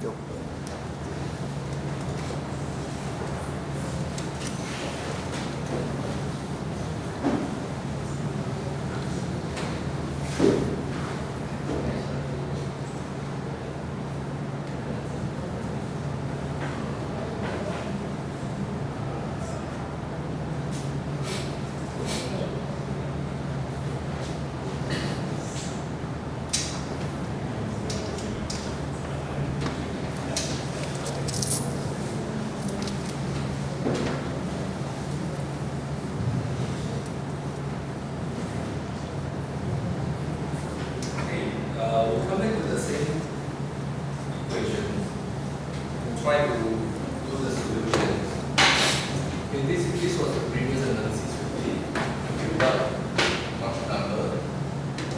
จบเลย We'll come back to the same equation and try to do the solutions. Okay, this was the previous analysis we built up much number.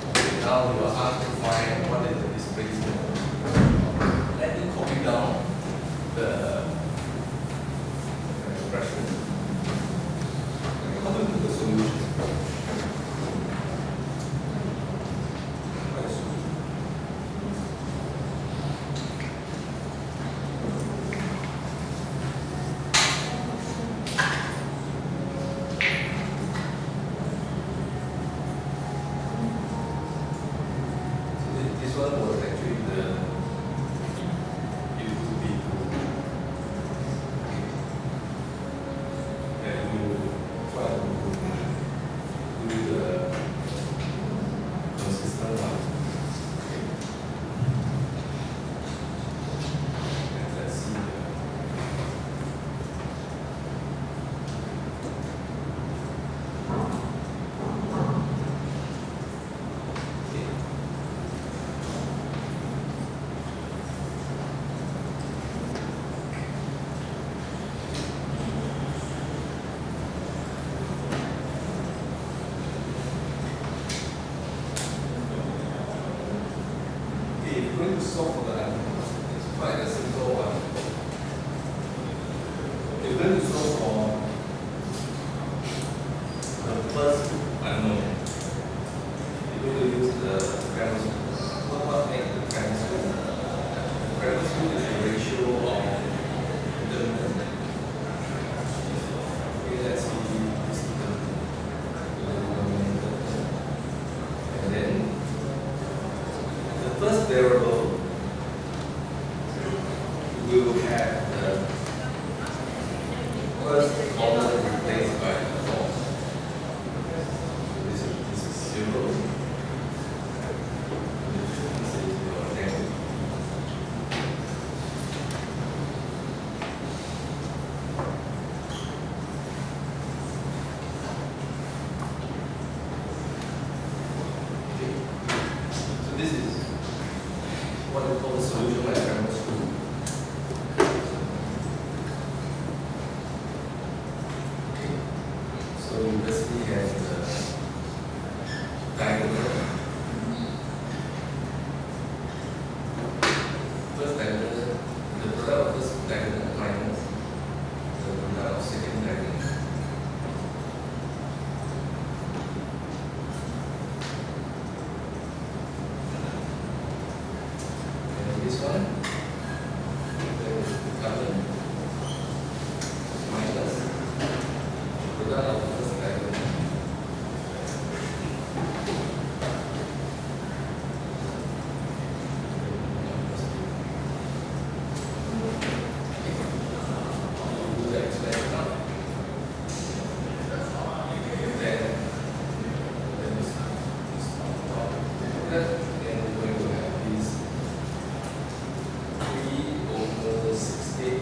Okay, now we are asked to find what is the displacement. Let me copy down the expression. Okay, how do we do the solution? This one was actually the U2B2. And we will try to do the consistent one. Okay. And let's see the if you're going to solve for the unknown, it's quite a simple one. If you're going to solve for the first unknown, you're going to use the Cramer rule. What makes the Cramer rule? The Cramer rule is the ratio of determinant. Okay, let's see this determinant. And then the first variable we will have the first column replaced by the false. So this is 0. This is your negative. Okay. So this is what we call the solution by Cramer's rule. Okay. So we basically have the diagonal. First diagonal, the product of first diagonal minus the product of second diagonal. This one, the color minus the product of the first diagonal. Do the expression now. Then this then we're going to have this 3/16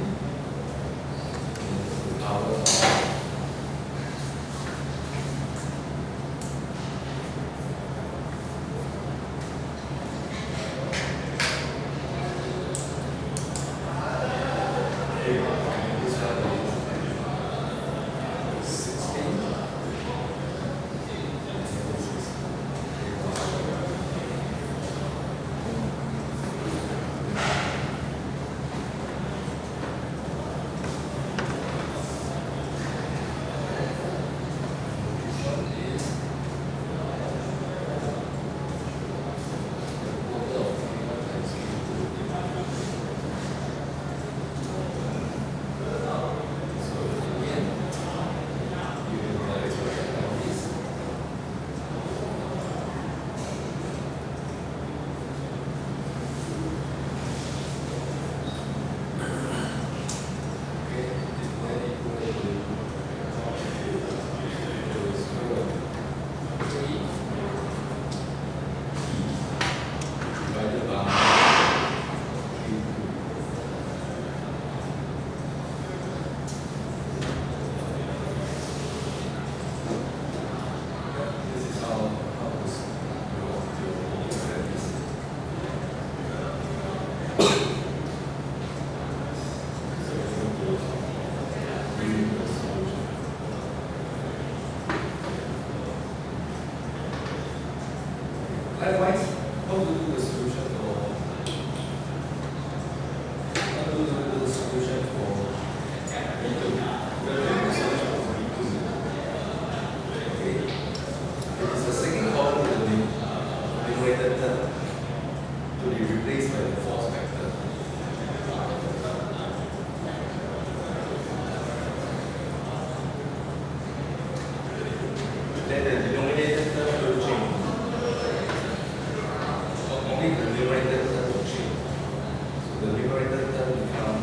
the numerator term become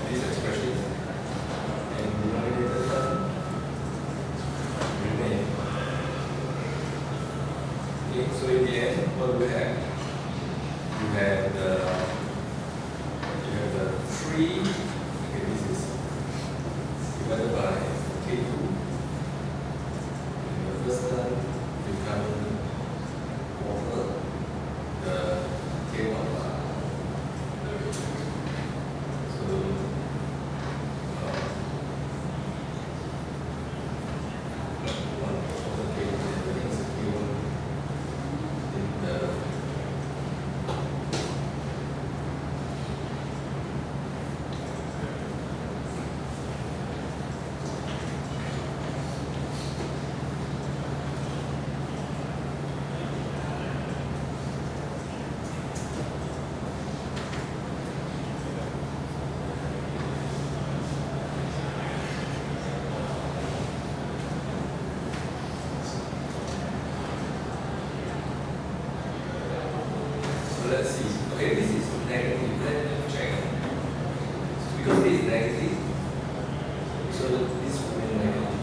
this expression, and the denominator term remain. Okay, so in the end, what do we have? You have the 3, okay, this is divided by K2, and the first term become over the K1 bar. So, 1 over K1, the next K1 in the let's see. Okay, this is negative. Let me check. Because this is negative, so this will be negative.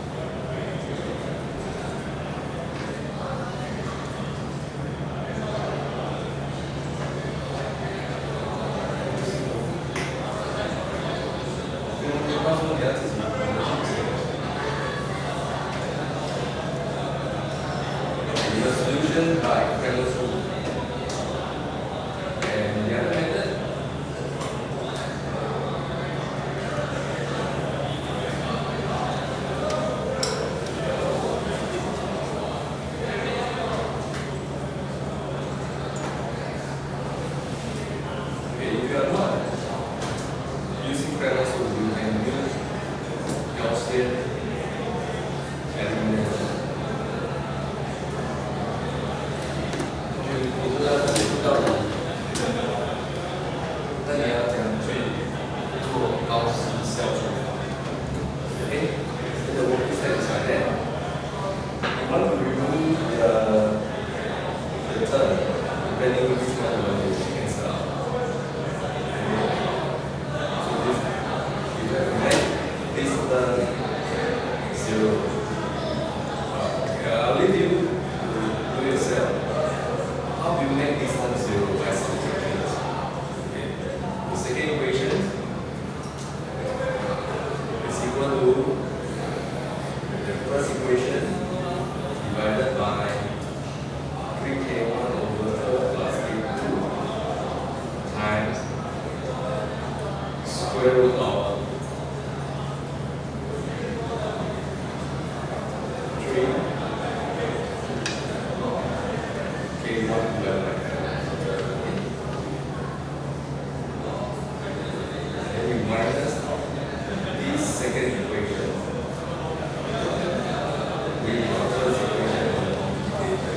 The solution by Kremlin's rule. And the other method, okay, if you are not using Kremlin's rule, you can use Gaussian elimination. 你知道这里到底？那你要怎样去做高斯消除法 ？Okay, the work is like that. You want to remove the term depending on which one you want to cancel out. So this, you have to make this term 0. I'll leave you to do yourself. How do you make this term 0 by substituting it? The second equation is equal to the first equation divided by 3k1 over 4 plus k2 times square root of 3 k1 divided by 4. Minus this second equation with the first equation multiplication.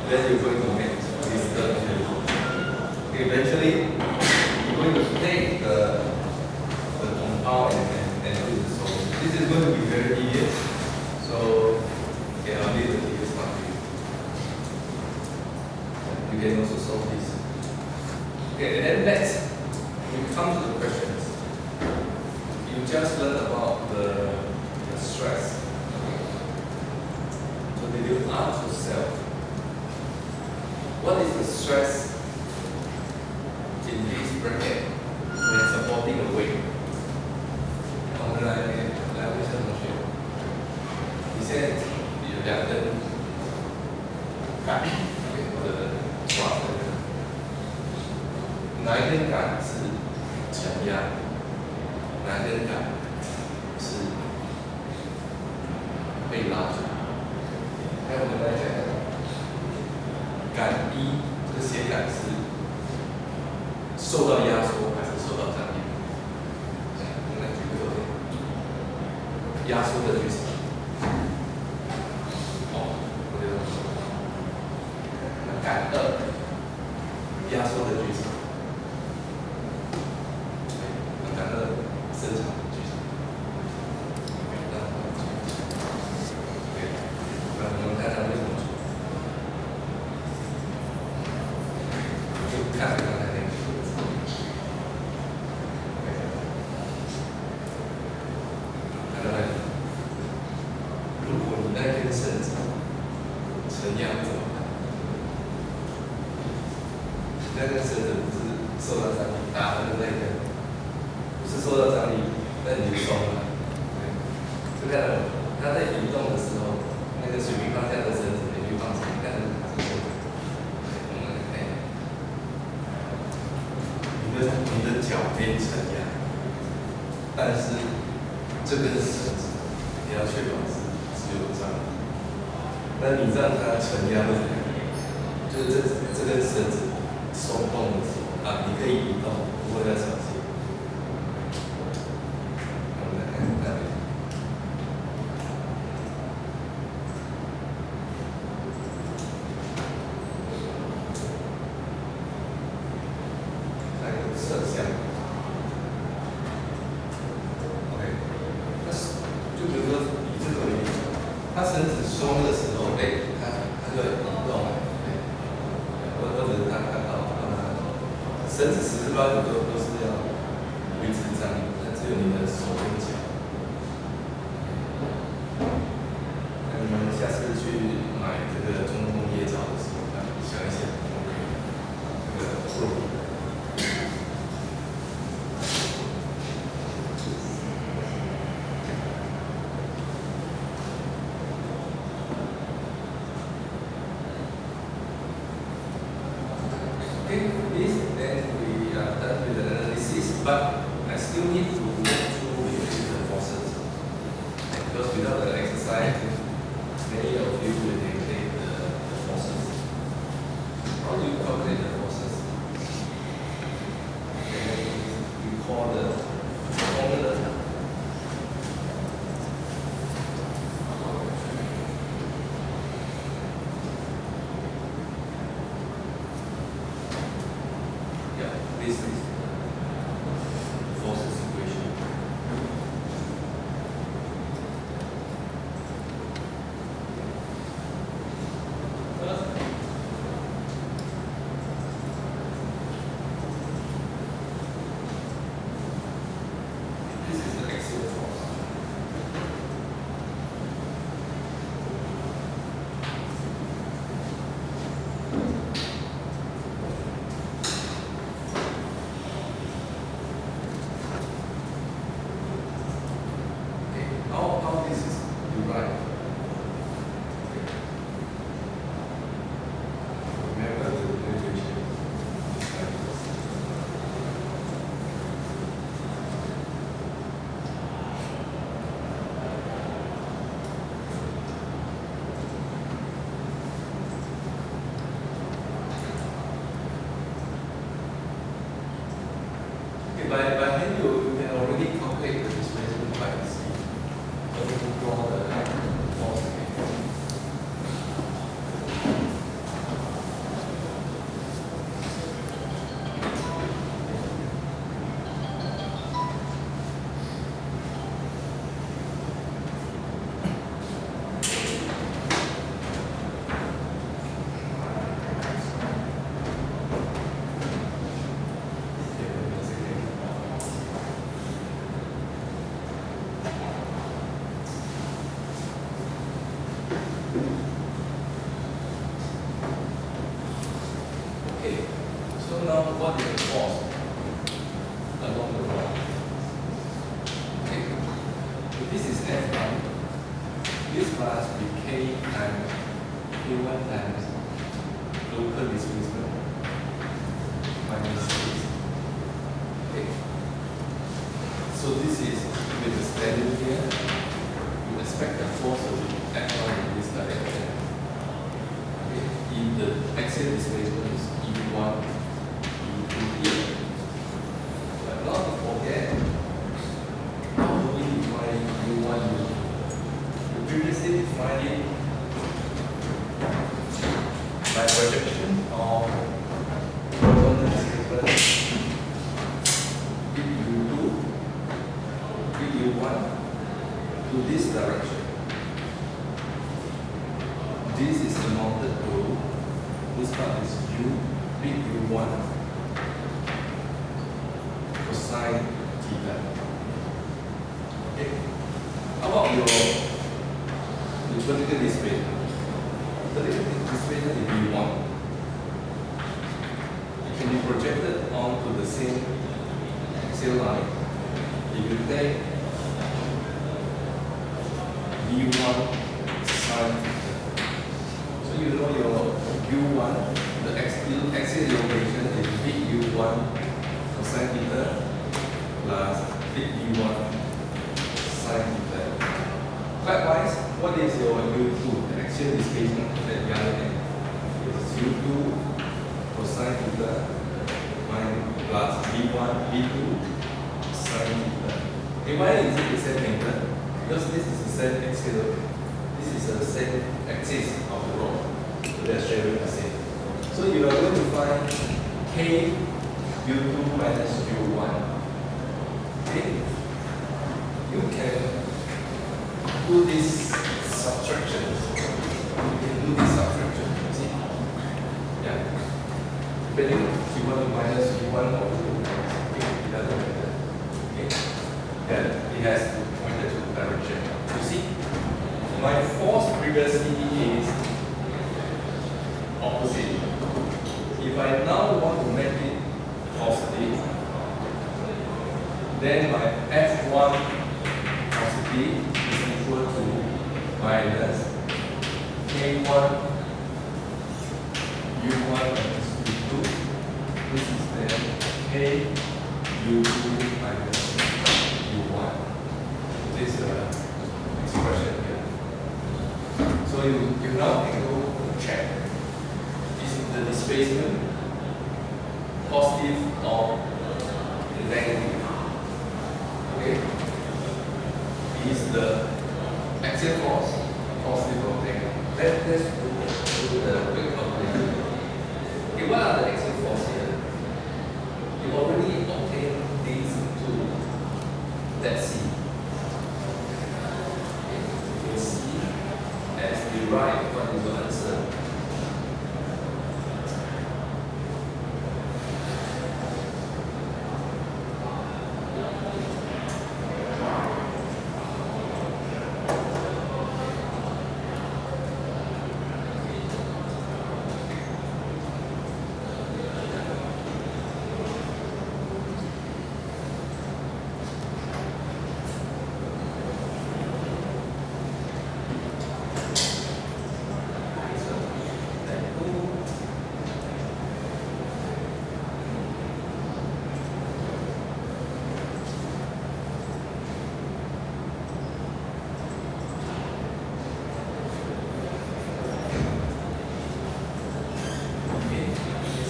Then you're going to make this term 0. Eventually, you're going to take the compound and do the solution. This is going to be very tedious. So, okay, I'll leave the tedious part to you. You can also solve this. Okay, and then let's come to the questions. You just learned about the stress. So did you ask yourself, what is the stress in this bracket when supporting a weight? 我们来问一下同学，你现在有2根杆，或者挂的，哪一根杆是承压，哪根杆是被拉住？还有我们来讲，杆一这个斜杆是受到压缩还是受到张力？我们来举个例，压缩的举手。哦，我觉得那杆2压缩的举手。生产的剧场。那我们看看为什么那个绳子不是受到张力打的那个，不是受到张力，那你就松了。对，就看到它在移动的时候，那个水平方向的绳子你去放松，看着它是松的。我们看一下，你的脚可以承压，但是这根绳子你要确保是只有张力。那你让它承压会怎么样？就是这根绳子松动的时候啊，你可以移动，不过要小心。我们来看那边，还有摄像。OK， 那是就比如说以这个为例，它绳子松的时候，它就移动。或者是它绳子十之八九都是要维持张力，但只有你的手跟脚。那你们下次去买这个中空叶罩的时候，想一想，这个护理。Okay, this then we are done with the analysis, but I still need to go through the forces because without the exercise, many of you will neglect the forces. How do you calculate the forces? Okay, we call the formula. This is forces equation. This is the axial force. How this is derived? Remember the equation is like this. Okay, by hand you can already calculate the displacement quite easily. Draw the force again. Okay, so now what is the force along the wall? Okay, if this is F1, this must be K times Q1 times local displacement minus this. Okay, so this is with the standard here, you expect the force to be F1 in this direction. Okay, if the axial displacement is E1, E2 here. But not to forget, how do we define U1, U2? We previously defined it by projection of horizontal displacement. If U2, if U1 to this direction. This is amounted to, this part is U, big U1 cosine theta. Okay. How about your vertical displacement? Vertical displacement is V1. You can same axial line, if you take v1 sine theta, so you know your u1, the axial elevation is big u1 cosine theta plus big u1 sine theta. Likewise, what is your u2, the axial displacement at the other end? It's u2 cosine theta plus v1 v2 sine theta. Okay, why is it the same angle? Because this is the same axial. This is the same axis of the rod. So they are sharing the same. So you are going to find k u2 minus u1. Okay, you can do this subtraction. See? Yeah. Depending if you want to minus v1 or v2, it doesn't matter. Okay. Then it has to point the two direction. You see? My force previously is opposite. If I now want to make it positive, then my F1 positive is equal to minus K1 U1 minus U2. This is then K U2 minus U1. This expression here. So you now can go check. Is the displacement positive or negative? Okay. Is the axial force positive or negative? Let's do the quick calculation. Okay, what are the axial forces here? You already obtained these two. Let's see. Okay. You can see as derived what is the answer.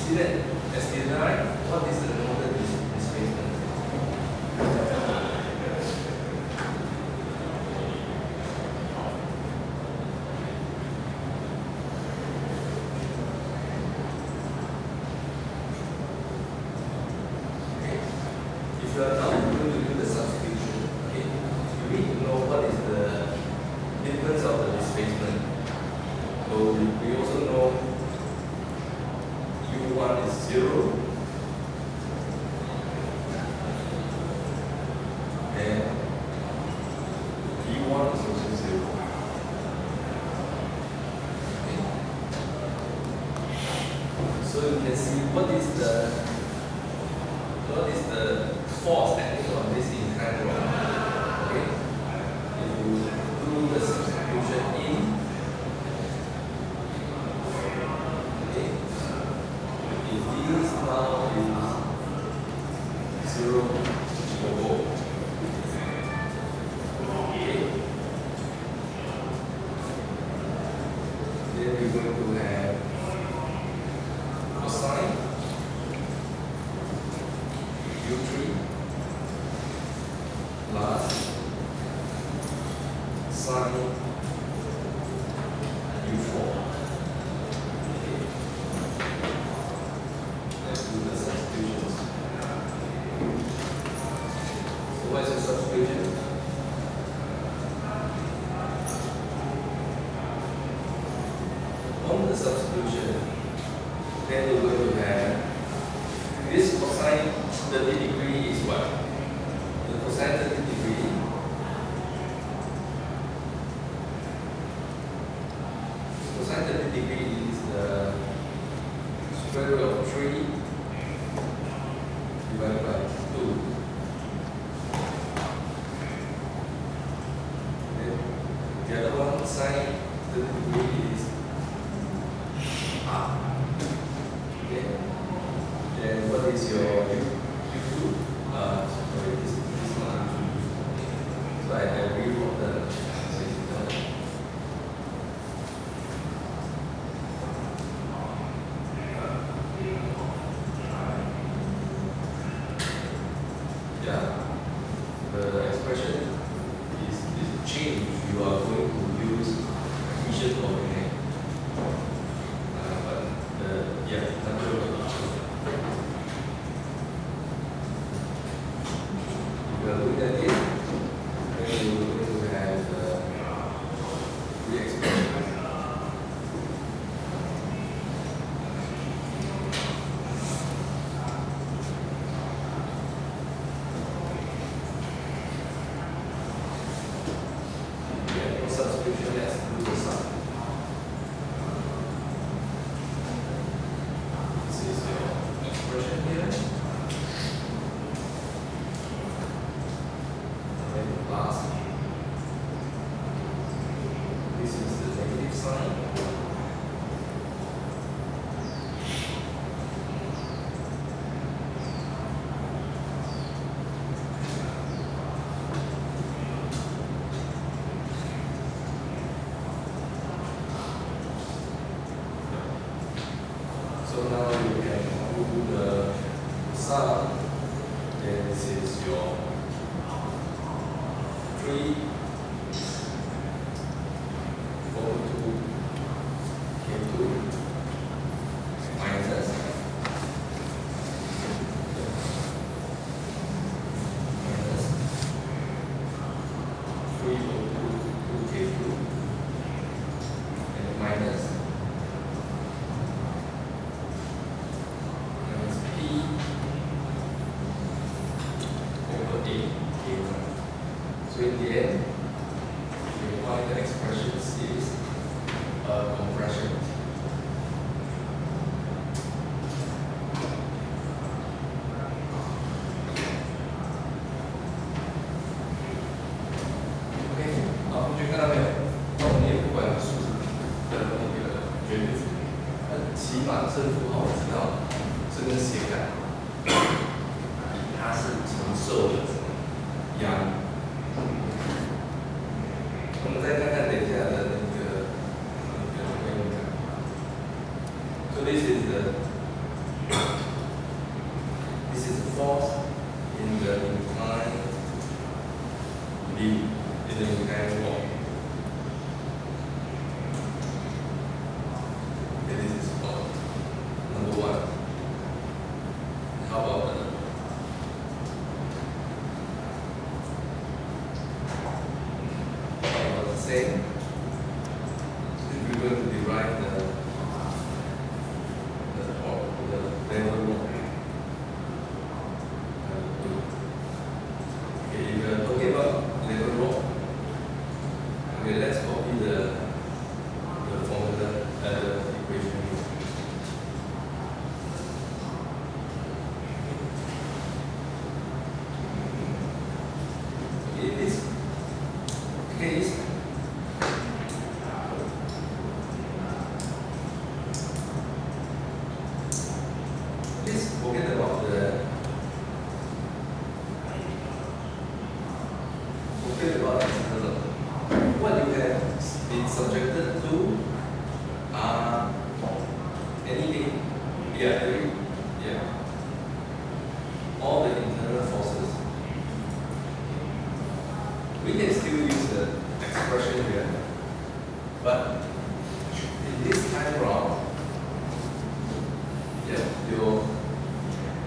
See that as derived, what is the total displacement? Okay. If you are now going to do the substitution, okay, you need to know what is the difference of the displacement. So we also know U1 is 0 and V1 is also 0. Okay. So you can see what is the force acting on this inclined rod. Okay. If you do the substitution in, okay, if this now is 0 over, okay, then we're going to have cosine U3 plus sine U4. Let's do the substitutions. So what is the substitution? On the substitution, then we're going to have this cosine 30 degree is what? The cosine 30 degree cosine 30 degree is the square root of 3 divided by The other one sine 30 degree is up. Okay. Then what is your U2? Sorry, this one. So I rewrote the yeah. The expression is change. You are going to use initial coordinate. But yeah, number of if you are looking at it, then you will have the expression. Subscription as to the sum. This is your expression here. And then last, this is the negative sign. So now you can do the sum. Then this is your 3 over 2 K2 minus 3 over 2 K2 and minus P over A K1. So in the end, you find the expression is a compression. OK， 好，同学看到没有？那我们也不管数的那个绝对值，起码正负号我知道这根斜杆。它是承受的压力。我们再看看等一下的那个So this is the force in the inclined beam, in the inclined wall. And this is for number 1. How about the same? If we're going to derive the level rock. Okay, if we are talking about level rock, okay, let's copy the formula, the equation here. In this case, please forget about what you have been subjected to anything. Yeah. All the internal forces. We can still use the expression here, but in this time round, yeah, your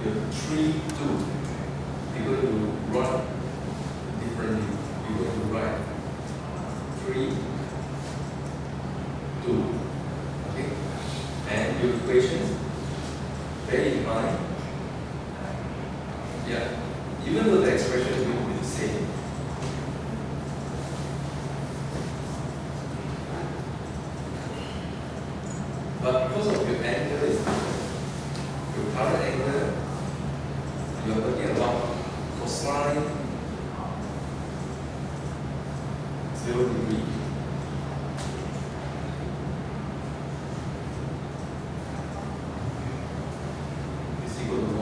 3, 2, you're going to run differently. You're going to write 3, 2. Okay? And your equations, bear in mind, yeah, even though the expression will be the same, but because of your angle, your current angle, you are talking about sine 0 degree is equal to 1.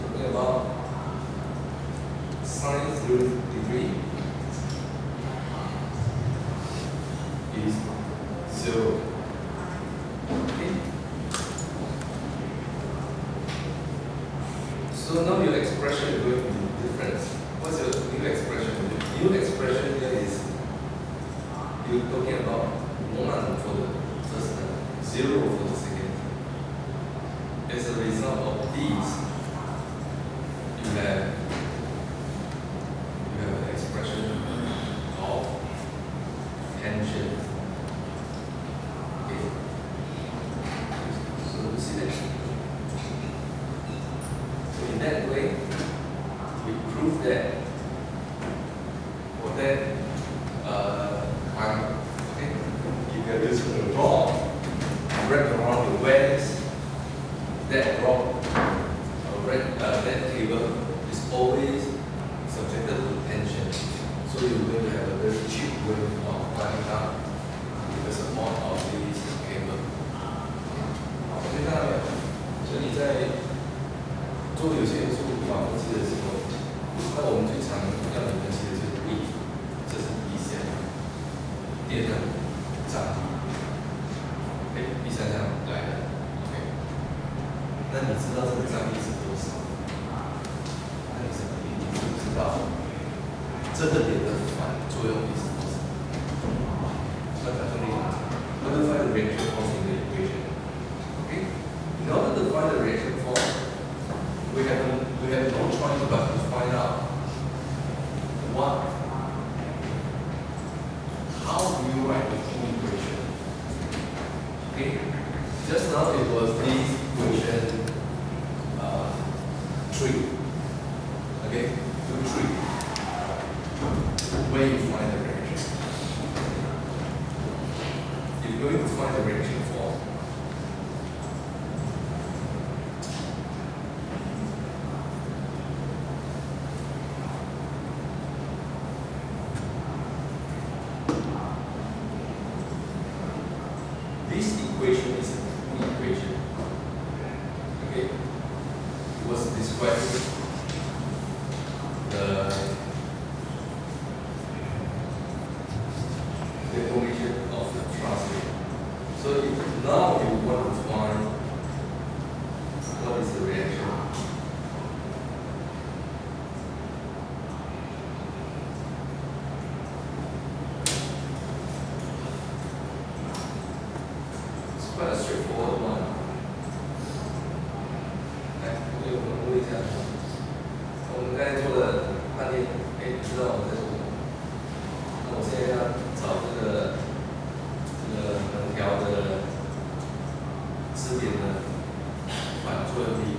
Talking about sine 0 degree is 0. Okay? So now your expression is going to be different. What's your new expression? The new expression here is you're talking about 1 for the first term, 0 for the second term. As a result of these, you have an expression of tension. Okay. So you see that. So in that way, we prove that for that time, okay, if you are using a rod wrapped around your waist, that rod that cable is always subjected to tension. So you're going to have a very cheap way of finding out the support of this cable. 好，可以看到没有？所以你在做有限元素法分析的时候，那我们最常要你分析的就是力，这是第一项。第二项张力，第三项来了 ，OK。那你知道这个张力是多少？那你知不知道这个点的反作用力是多少？那反作用力，how to find the reaction force in the equation? Okay. In order to find the reaction force, we have no choice but to find out how do you write the full equation? Okay, just now it was this equation 3. Okay, 2, 3. Where you find the reaction? If you're going to find the reaction force, this equation is a full equation. Okay, it was describing the deformation of the truss. So now you want to find what is the reaction. Quite a straightforward one. 来，我们问一下，我们刚才做了半天，知道我们在做什么？那我现在要找这个横条的支点的反作用力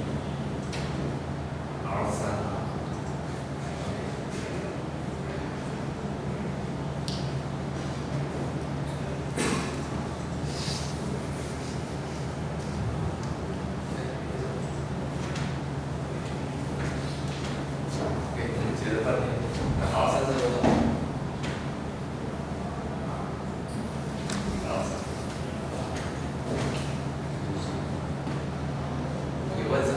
R3。What's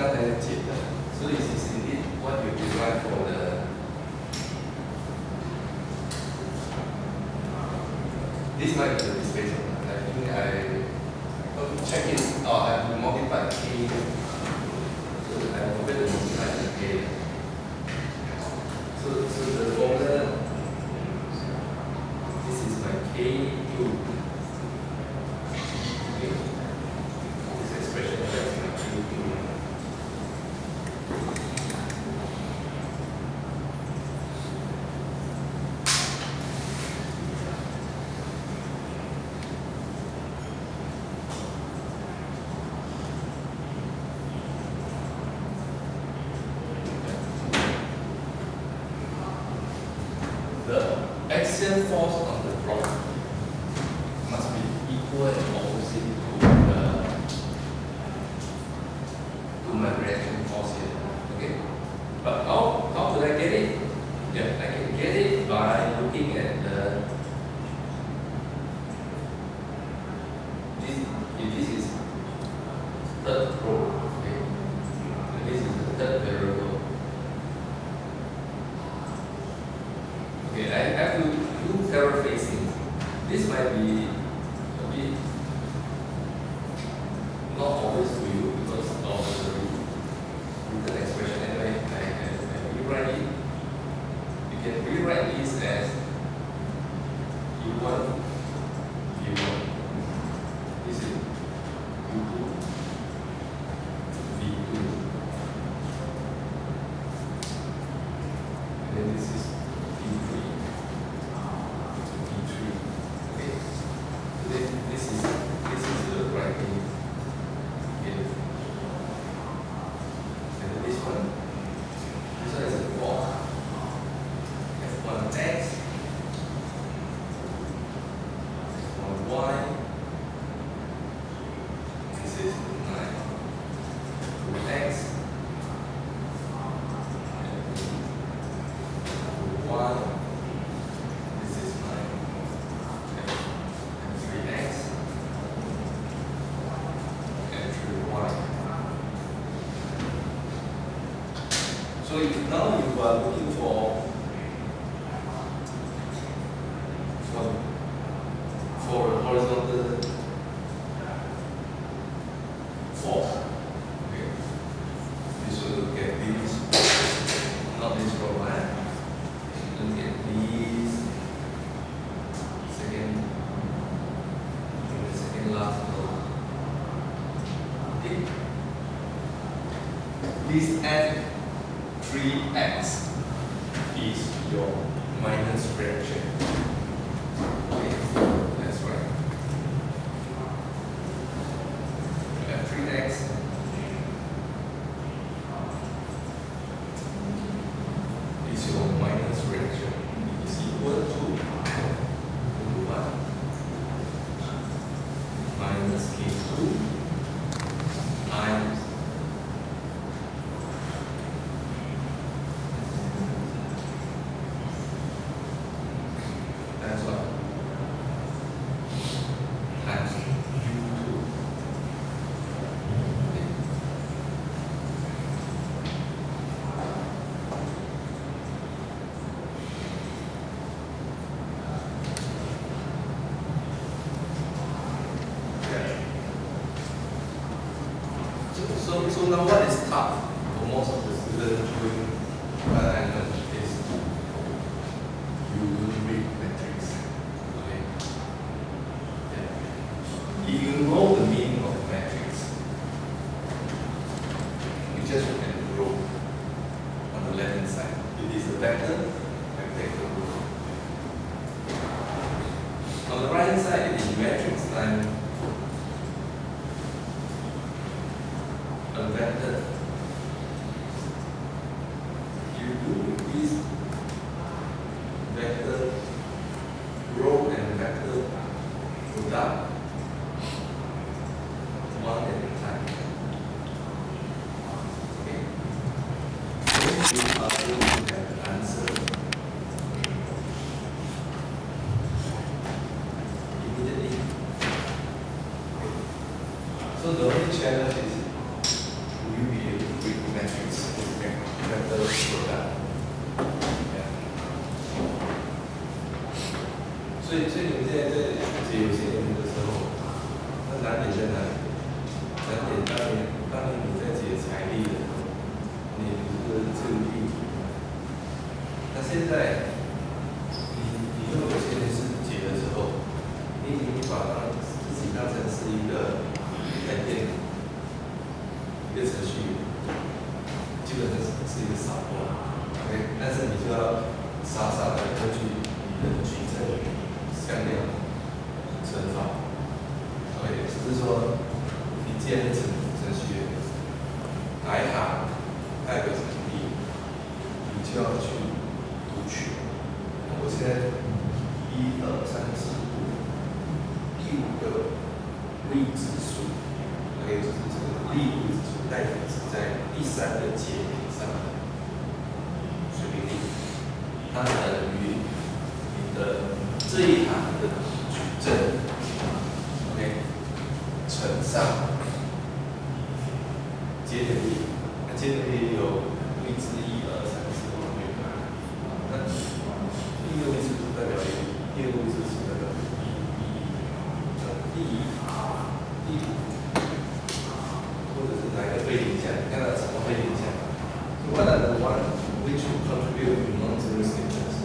刚才解的，所以其实 indeed what you derive for the this might be the displacement. I think I check it. I have to multiply k. So I forget to multiply the k. So the formula. This is my k2. Okay. This expression is my k2. The axial force on the rock must be equal and opposite to my reaction force here. Okay, but how do I get it? Yeah, I can get it by looking at this is third row. Okay, and this is the third variable. Okay, I have to do paraphrasing. This might be a bit not always to you because of the written expression. Anyway, I rewrite it. You can rewrite this as U1, V1. This is U2, V2. And then this is V3. Okay. So then this is the right thing. Okay. And then this one is a 4. F1x, F1y. This is 9. 2x. Y. This is my f3x and 3y. So if now you are looking for a horizontal force, okay, this will look at this, not this row, right? Look at these second last row. Okay. This f3x is your minus reaction. Okay, that's right. f3x is your minus reaction. Is equal to 1 minus k2 times that's what times u2. So now what is tough for most of the students doing alignment is you don't read metrics. Okay. Yeah. If you know the meaning of metrics, you just look at the row on the left hand side. It is a vector row. On the right hand side, it is matrix times a vector. You do this vector row and vector product one at a time. Okay. Then you are going to have the answer immediately. Okay. So the only challenge is will you be product。所以你们现在在解有限元素的时候，那难点在哪里？难点当你在解财力的时候，你这个力。那现在你用有限元素解的时候，你已经把自己当成是一台电脑，一个程序员，基本上是一个傻瓜 ，OK， 但是你就要傻傻的根据你的矩阵、向量、乘法 ，OK， 只是说你既然是程序员，哪一行它有个成立，你就要去读取。我现在1、2、3、4、5，第5个未知数。还有就是这个力度指数代表是在第3个节点上的水平力，它等于你的这一行的矩阵 ，OK， 乘上节点力，那节点力有未知1、2、3、4、5、6，那第1个未知数代表1，第2个未知数代表第5。或者是哪一个非零项？你看到什么非零项 ？What are the one which will contribute to non-zero statements?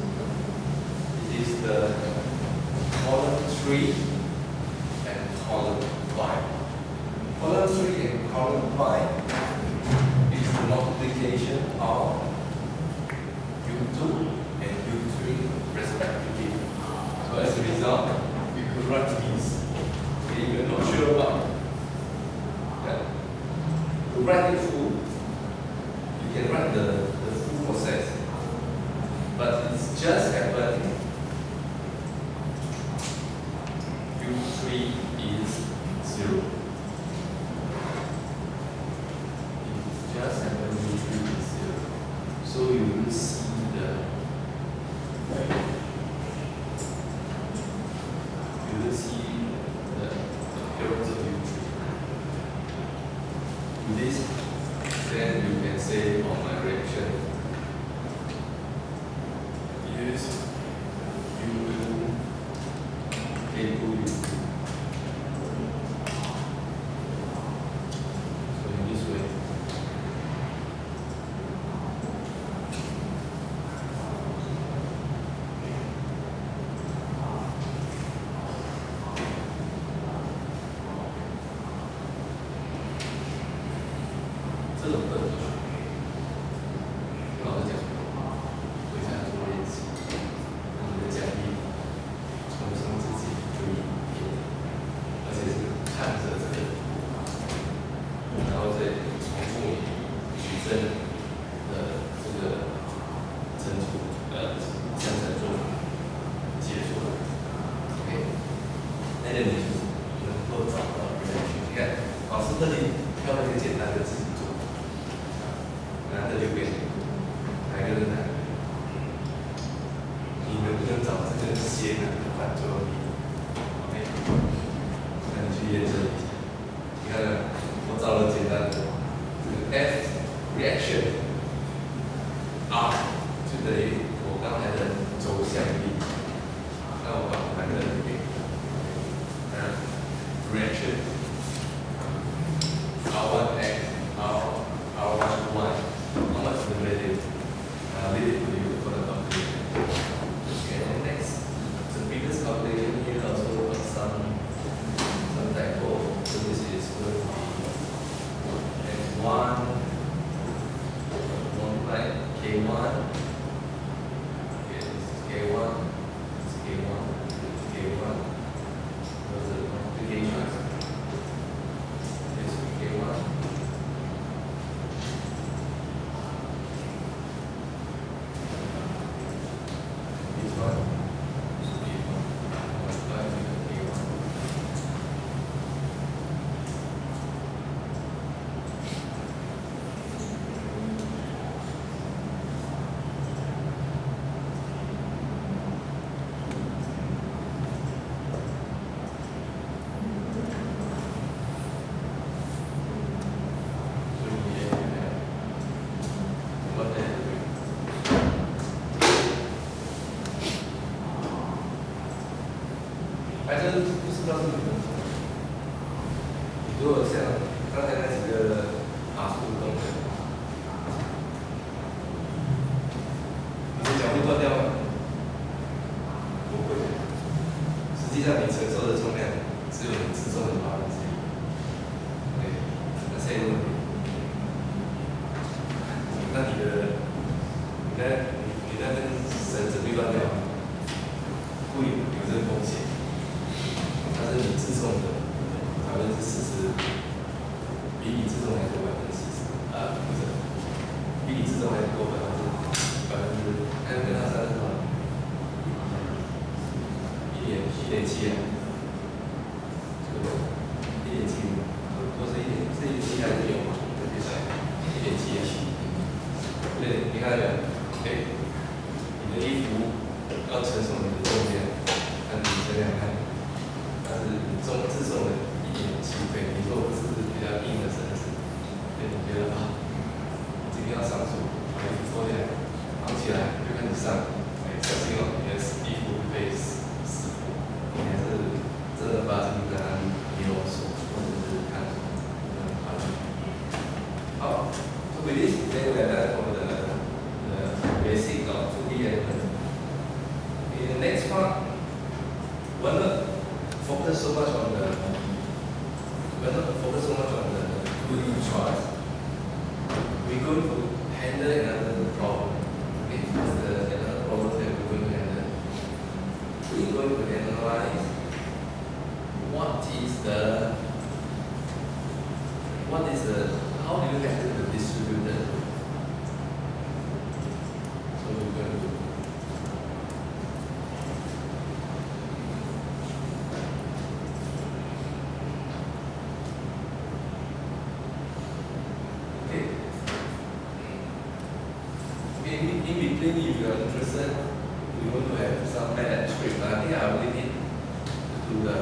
It is the column 3 and column 5. Column 3 and column 5 is the multiplication of U2 and U3 respectively. So as a result, you could write these. Okay, you're not sure about. To write it full, you can write the full process, but it's just happening U3 is 0. It's just happening U3 is 0. So you will see the appearance of U3. This 反正不知道是你们。如果像刚才那几个爬树动作，你的脚会断掉吗？不会。实际上你承受的重量只有你自重的1/8。对，那下一个问题，那你那根绳子会断掉吗？会有这个风险，但是你自重的40%，比你自重还多40%，不是，比你自重还多还有跟他差多少？1.7啊，这个1.75，都是1.7还是有嘛？比赛1.7啊，对，你看到没有？对，你的衣服要承受你的重量，那你想想看，但是你自重的1.7倍，你如果是比较硬的绳子，对，你觉得啊，今天要上树，把衣服脱下来，绑起来，就跟你上，小心哦，你的衣服会被撕破，你还是真的把这个跟他扭手，或者是看手，好，so with this, then we are done for the basic of 2D element. In the next part, we're not focus so much on the 2D truss. We're going to handle another problem. Okay, that's another problem that we're going to handle. We're going to analyze how do you handle the distributed? So we're going to do. In between, if you are interested, we want to have some math script. But I think I will leave it to the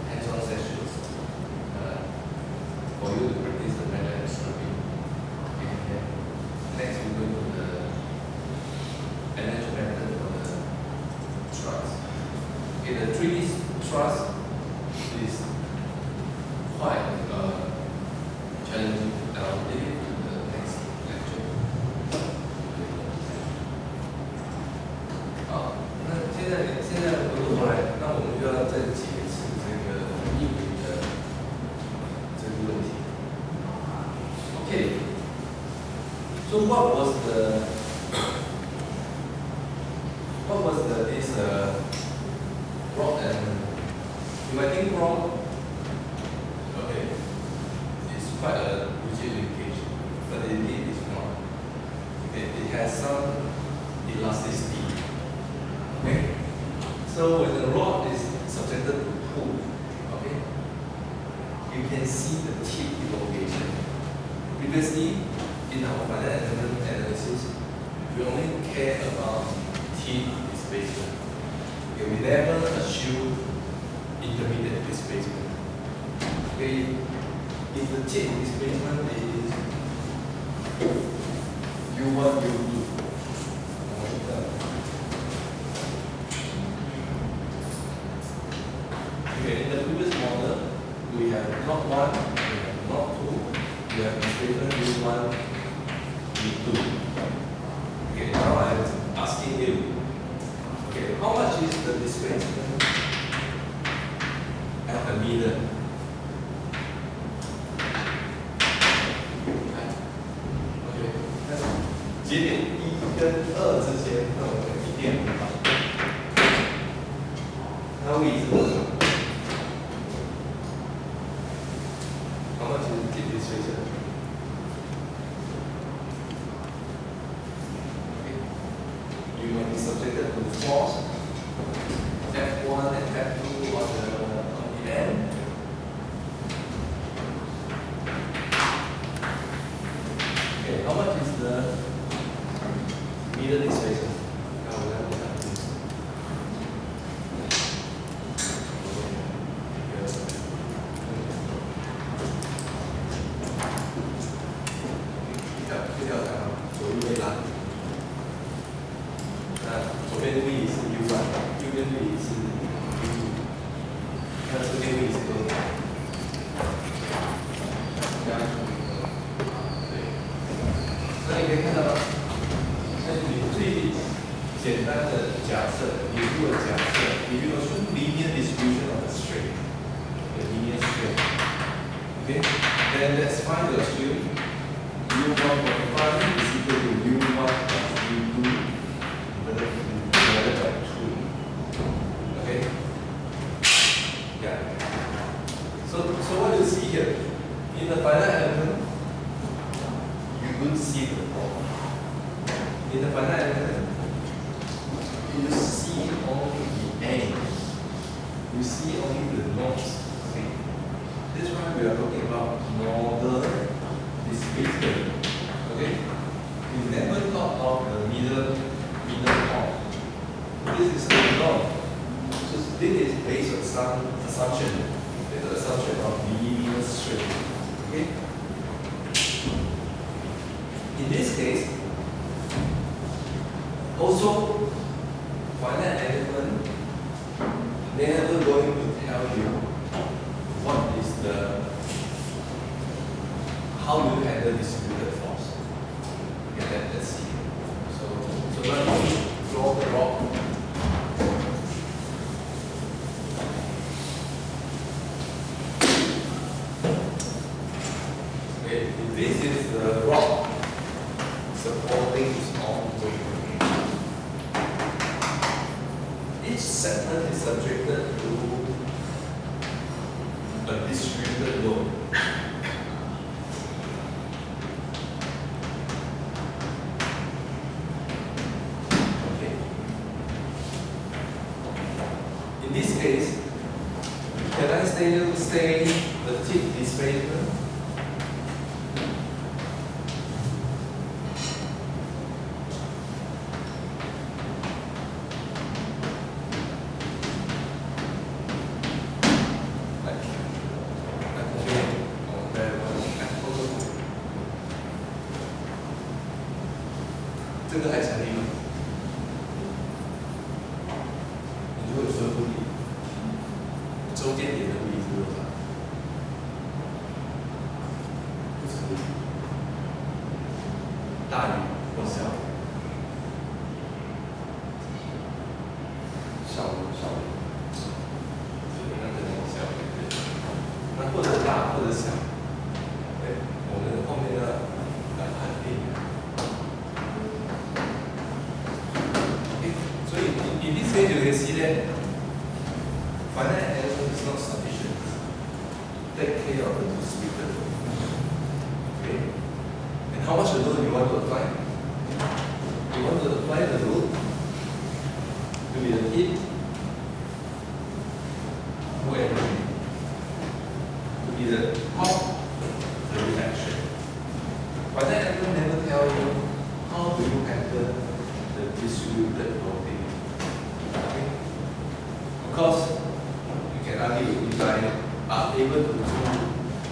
hands-on sessions for you to practice the math and scripting. Okay. Next, we go to the energy method for the truss. Okay, the 3D truss is quite challenging. I'll leave it to the next lecture. 好，那现在回过头来，那我们就要再解释这个英语的这个问题。Okay, so what was this rod element? You might think rod, okay, it's quite a rigid linkage, but indeed it's not. Okay, it has some elasticity. Okay, so when the rod is subjected to pull, okay, you can see the tip elongation. Previously, in our finite element analysis, we only care about tip displacement. Okay, we never assume intermediate displacement. Okay, if the tip displacement is U1, U2, okay, in the previous model, we have not 1, we have not 2, we have displacement U1, U2. Okay, now I'm asking you, okay, how much is the displacement at the meter? Okay, 节点1跟2之间，那我们1.5吧。那位置多少？ How much is the displacement? Okay. You might be subjected to force F1 and F2 on the end. Okay, how much is the meter displacement? 那这边位置都对，那你可以看到，那你最简单的假设，你如果假设，你比如说 linear distribution of the strain, the linear strain, okay, then let's find the strain u1.5 is equal to u1 plus u2 divided by 2, okay, yeah. So what you see here, in the finite element, you don't see the problem. In the finite element, you see only the end. You see only the nodes. Okay? That's why we are talking about nodal displacement. Okay? We never thought of the middle point. This is the node. So this is based on some assumption. There's an assumption of linear strain. Okay? In this case, also finite element never going to tell you what is how you handle distributed force. Okay, let's see. So let me draw the rock. Okay, this is the rock supporting its own weight. Each segment is subjected to a distributed load. Okay. In this case, can I say the tip displacement?这个还成立吗？你就会说物理中间点的物理是多少？不是大于或小于？小于，那可能小于对。那或者大或者小，对，我们后面要判定。In this case, you can see that finite element is not sufficient to take care of the distributed load. Okay? And how much load you want to apply? You want to apply the load to be the heat, no energy, to be the top, the reaction. Finite element never tell you how do you handle the distributed loading. Of course, you can argue if I are able to do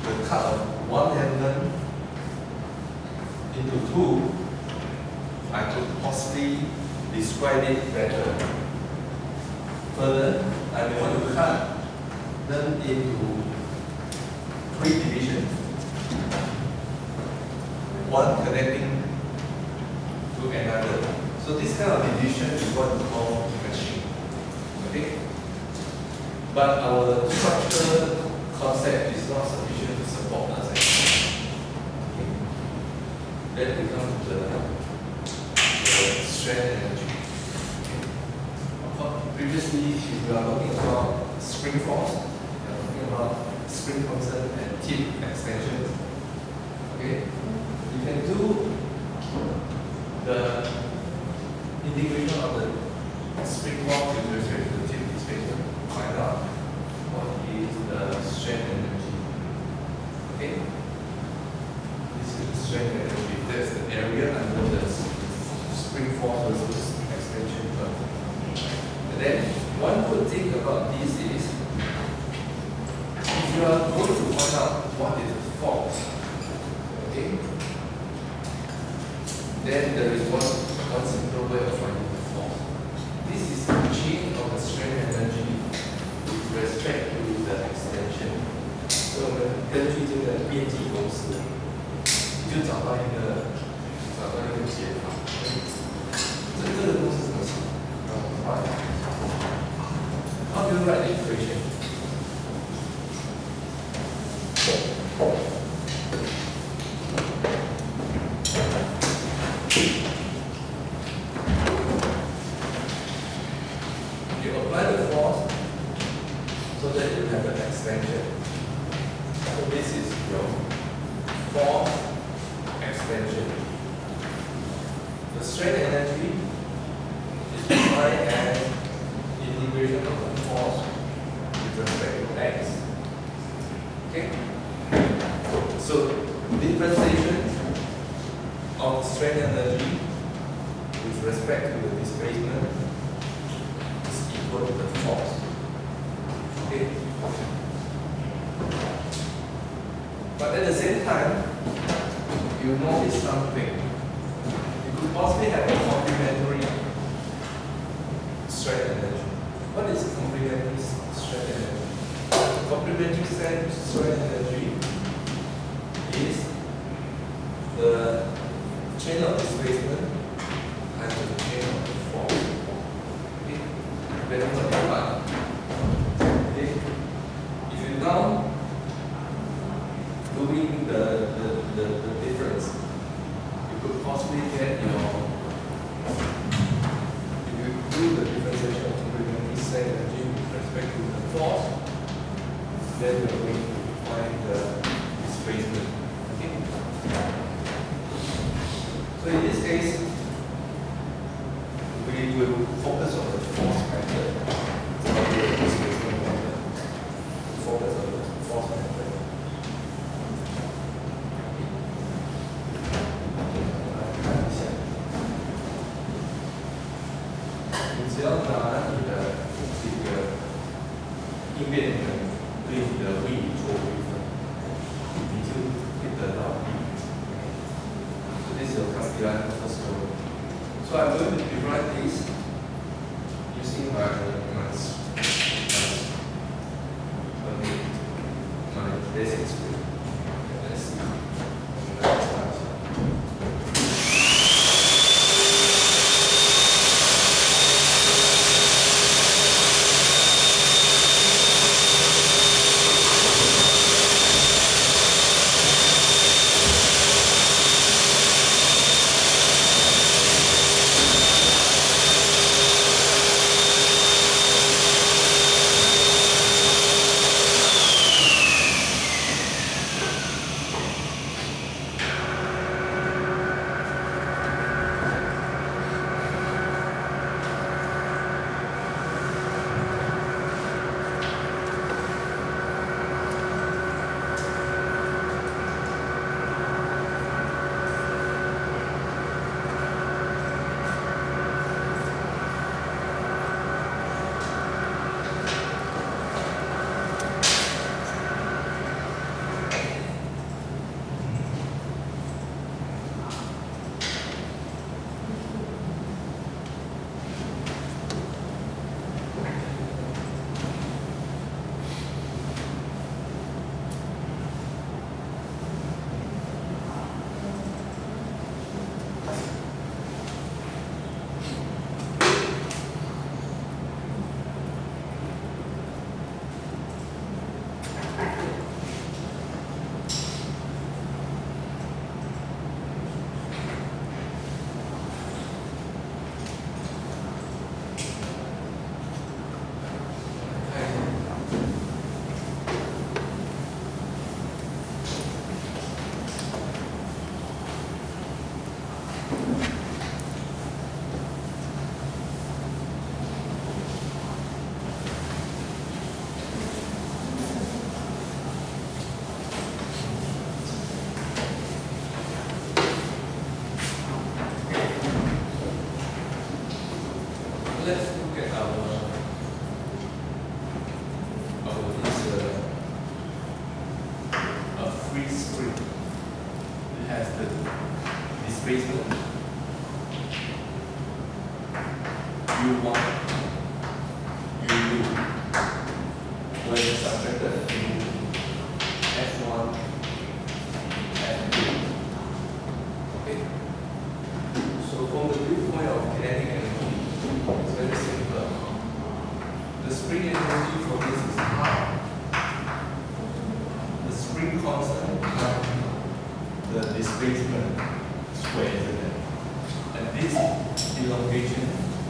the cut of one element into two, I could possibly describe it better. Further, I may want to cut them into three divisions, one connecting to another. So this kind of division is what we call meshing. Okay? But our structural concept is not sufficient to support us. Okay. Then we come to the strain energy. Okay. Previously, we are talking about spring force, we are talking about spring constant and tip extension. Okay. You can do the integration of the spring force with respect to the tip displacement. Find out what is the strain energy. Okay? This is the strain energy. That's the area under the spring force versus extension curve. And then one good thing about this is if you are going to find out what is the force, okay? Then there is one simple way of finding the force. This is the chain of the strain energy respect to the extension。所以我们根据这个边际公式，你就找到一个解法。这个公式怎么写？How do you write the equation? You apply the force so that you have an extension. So this is your force extension. The strain energy is defined as integration of the force with respect to x. Okay? So differentiation of strain energy with respect to the displacement is equal to the force. Okay? But at the same time, you notice something. You could possibly have a complementary strain energy. What is complementary strain energy? Complementary strain energy is the chain of displacement times the chain of the force. Okay? Depending on the part. Okay? If you now doing the difference, you could possibly get your, if you do the differentiation of complementary strain energy with respect to the force, then you're going to find the displacement. Okay? So in this case, we will focus on the force method. It's not the displacement method. Focus on the force method. You 只要拿你的这个应变能对你的位移做微分，你就会得到力。So this is your Castellan first law. So I'm going to derive this using my basic script. Let's see. Let's look at our a free spring. It has the displacement U1, U2, So from the viewpoint of kinetic energy, it's very simple. The spring energy for this is half the spring constant times the displacement square, isn't it? And this elongation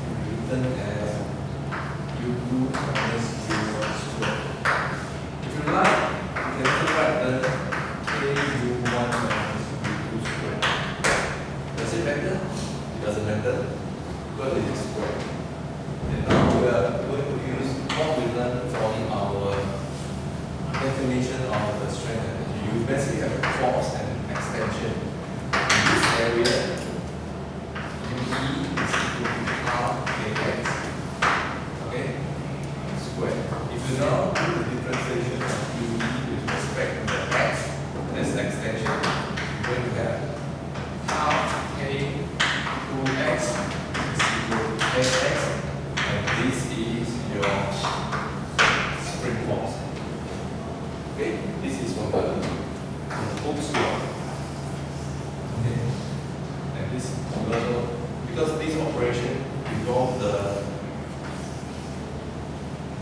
will be written as u2 minus u1 squared. If you like, you can also write the ku1 minus u2 squared. Does it matter? It doesn't matter because it is squared. And now we are going to use what we learned from our definition of the strength energy. You basically have a force and extension. In this area, UE is equal to half kx, okay, squared. If you now do the differentiation of UE with respect to the x, this extension, you're going to have half k 2x is equal to kx, and this is your spring force. Okay, this is from the Hooke's law. Okay, and this level, because this operation involves the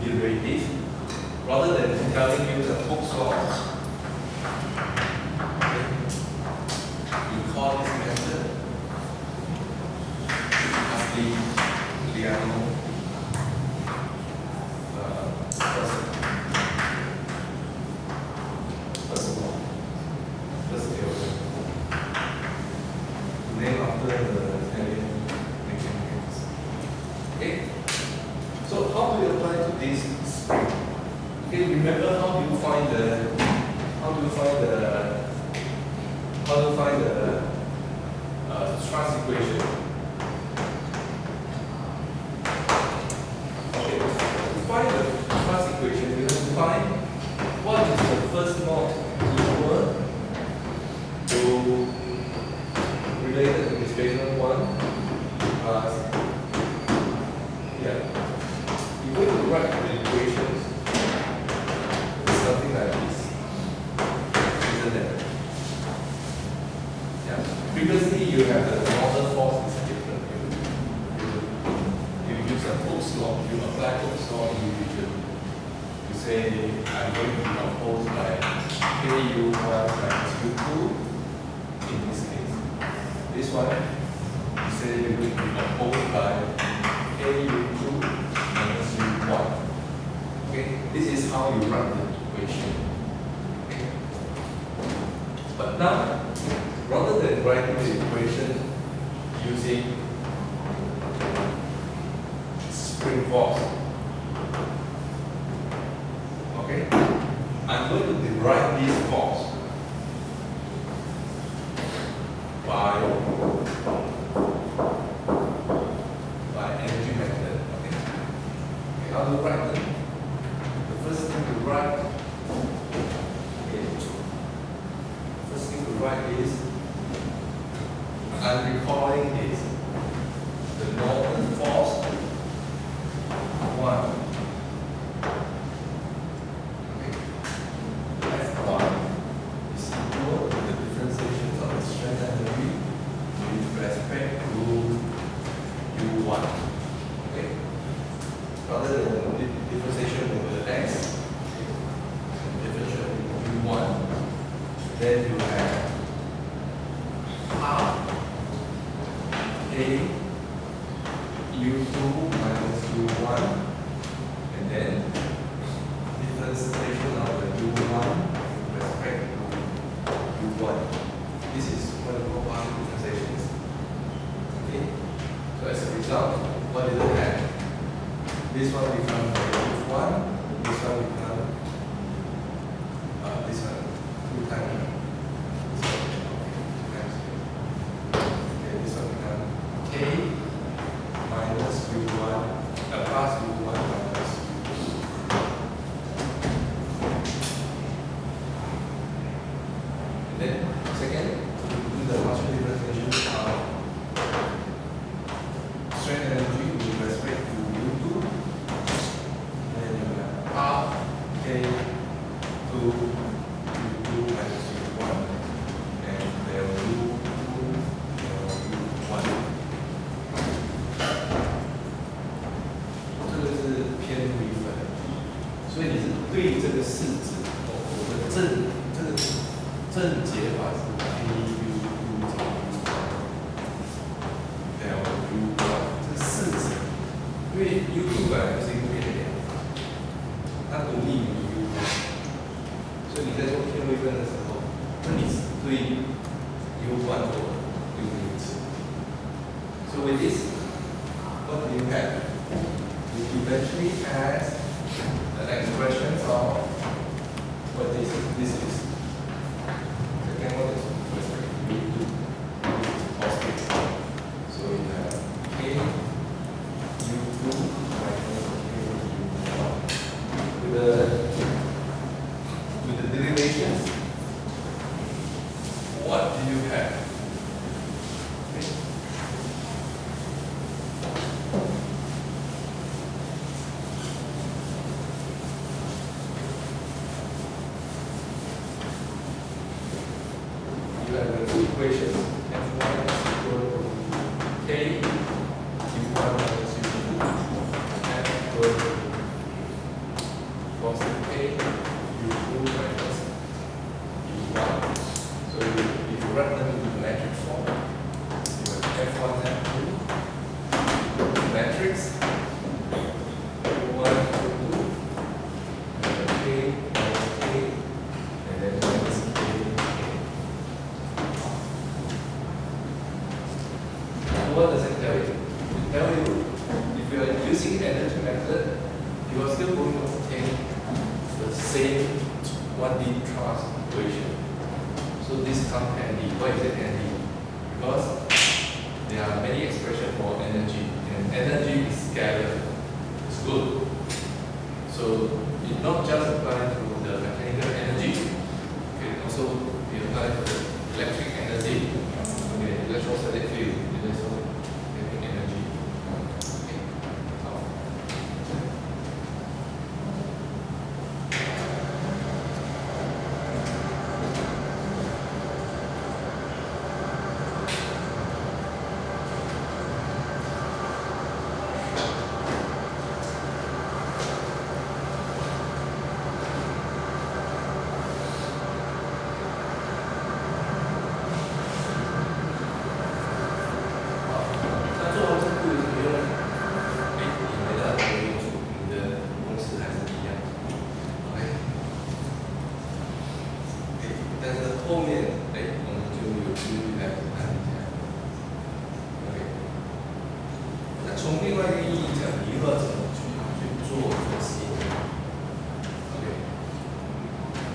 derivative, rather than telling you the Hooke's law, okay, we call this method Castigliano first theorem, named after the Italian mechanics. Okay, so how do you apply to this spring? Okay, remember how do you find the thrust equation? Okay, to find the thrust equation, we have to find what is the first mod equal to related to displacement 1 plus, yeah. You're going to write the equations something like this, isn't it? Yeah. Previously, you have the normal force is different. You use a Hooke's law. You apply Hooke's law individually. You say I'm going to be opposed by ku1 minus u2 in this case. This one, you say you're going to be opposed by ku2 minus u1. Okay, this is how you write the equation. Okay. But now, rather than writing the equation using spring force, okay, I'm going to derive this force by energy method. Okay, how do you write them? The first thing to write, okay, first thing to write is, I'm recalling is the normal force 1. Okay, F1 is equal to the differentiation of the strength energy with respect to U1. Okay, rather than the differentiation over the x, differential with U1, then you have half a u2 minus u1, and then differentiation of the u1 with respect to u1. This is what we call partial differentiations. Okay, so as a result, what did it have? This one becomes u1, this one becomes this one 2 times. K minus u1 plus u1 minus u2. And then second, do the partial differentiation of strength energy with respect to u2. Then you have half 个式子，我的这个正解法是 AU 乘 U1 这个式子，因为 U2 本来就是一个变量，它独立于 U1，所以你在做偏微分的时候，那你是对 U1 做对应式。So with this, what do you have? You eventually has an expression of what this is. Second one is U2 positive. So you have K U2 minus K U1. With the derivations, what do you have? You have the two equations. F1 is equal to K U1 minus U2. F equal to positive K U2 minus U1. So if you run them into matrix form, you have F1 F2 matrix U1 U2 and then K minus K and then minus K. What does it tell you? It tells you if you are using energy method, you are still going to obtain the same 1D truss equation. So this comes handy. Why is it handy? Because there are many expressions for energy, and energy is scalar. It's good. So it not just applies to the mechanical energy, it can also be applied to the electric energy. Okay, electrostatic field. It is also having energy. Okay.后面我们就有机会来看一下。OK， 那从另外一个意义讲，你又要怎么去做分析 ？OK，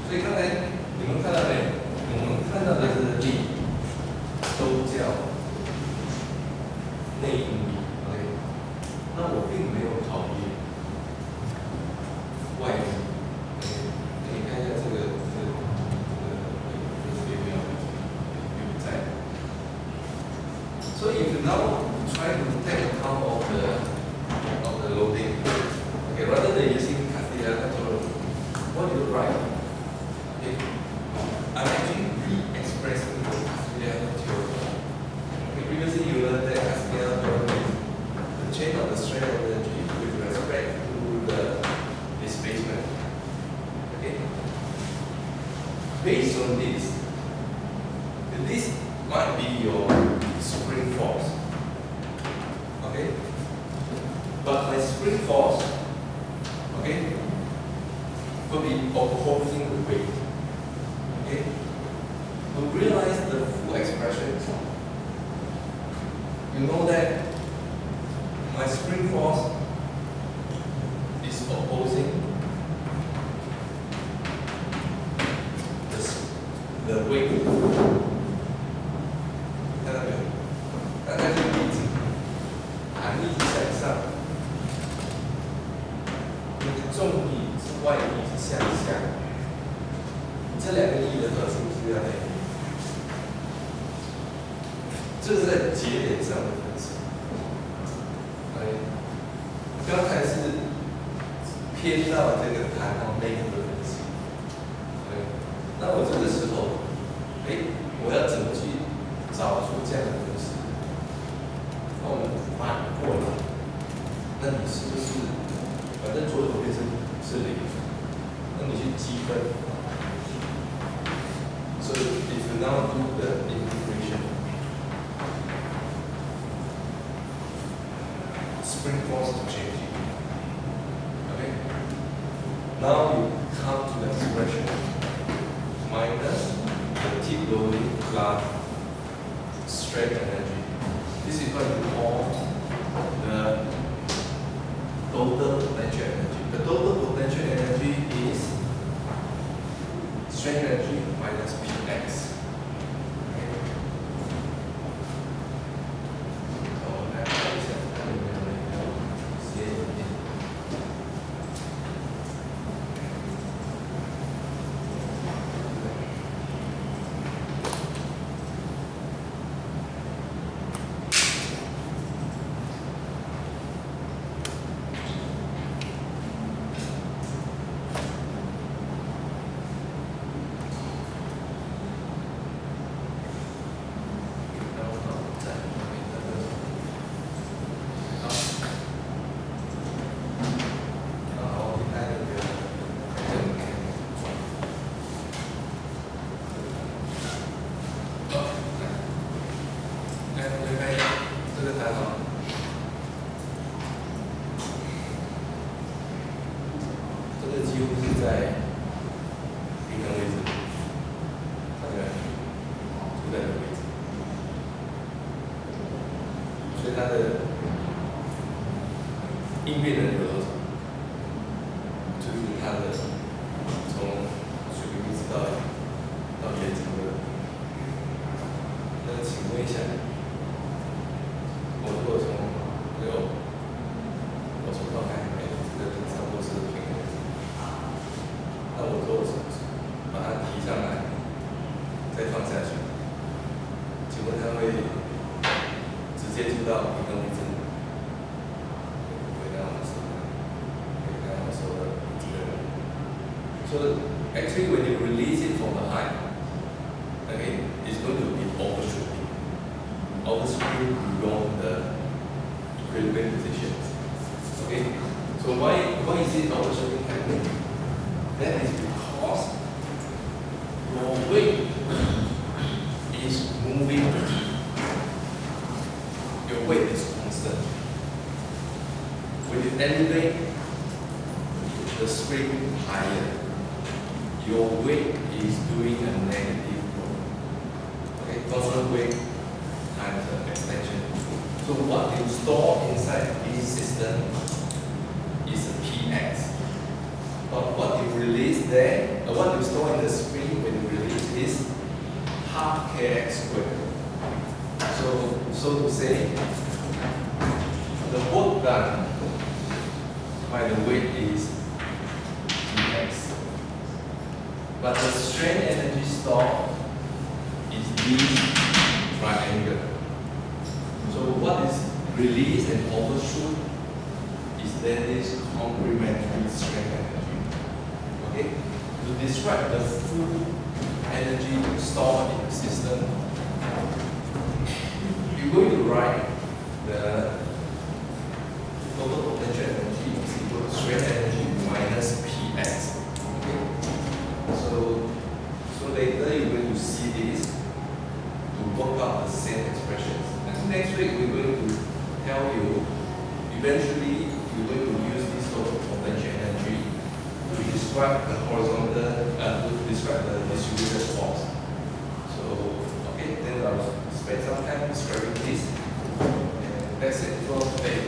所以刚才你们看到没有？我们看到的这个力都叫内因力 ，OK， 那我并没有考虑外因。你看一下这个。So if you now try to take account of the loading, okay, rather than using Castiglione theorem, what do you write? Okay, I'm actually re-expressing the Castiglione theorem. Okay, previously you learned that Castiglione theorem is the change of the strength of energy with respect to the displacement. Okay, based on this might be your spring force. Okay? But my spring force, okay, will be opposing the weight. Okay? To realize the full expression, you know that my spring force is opposing the weight. 看到没有？那这个例子，含力是向上，你的重力是外力是向下，这两个力的核心是在哪里？这是在节点上的分析。刚才是偏到这个弹簧内部的分析。那我这个时候，我要怎么去找出这样的分析？那我们反过来，那你是不是反正左手边是零，那那你去积分。So if you now do the integration, spring force is changing. Okay. Now you come to the expression minus the tip loading plus strain energy. This is what you call the total potential energy. The total potential energy is strain energy minus Px.这个几乎是在平衡位置，看起来就在这个位置，所以它的应变能力有多少？就是它的从水平一直到眼睛的。那请问一下，我如果从我从头看，这个差不多是平衡。那我如果把它提上来，再放下去，请问它会直接就到平衡位置吗？回答我说的，这个。So actually, when you release it from the height, okay, it's going to be overshooting. Overshooting beyond the equilibrium positions. Okay, so why is it overshooting happening? That is because your weight is moving. Your weight is constant. When you elevate the spring higher, your weight is doing a negative growth. Okay, constant weight times the extension. So what you store inside this system is a Px. But what you release there, what you store in the spring when you release is half kx squared. So to say, the work done by the weight is Px. But the strain energy stored is this triangle. So what is released and overshoot is then this complementary strain energy. Okay? To describe the full energy stored in the system, you're going to write the total potential energy is equal to strain energy minus Px. So later you're going to see this to work out the same expressions. And next week we're going to tell you, eventually you're going to use this total potential energy to describe the horizontal, to describe the distributed force. So, okay, then I'll spend some time describing this. And that's it for today.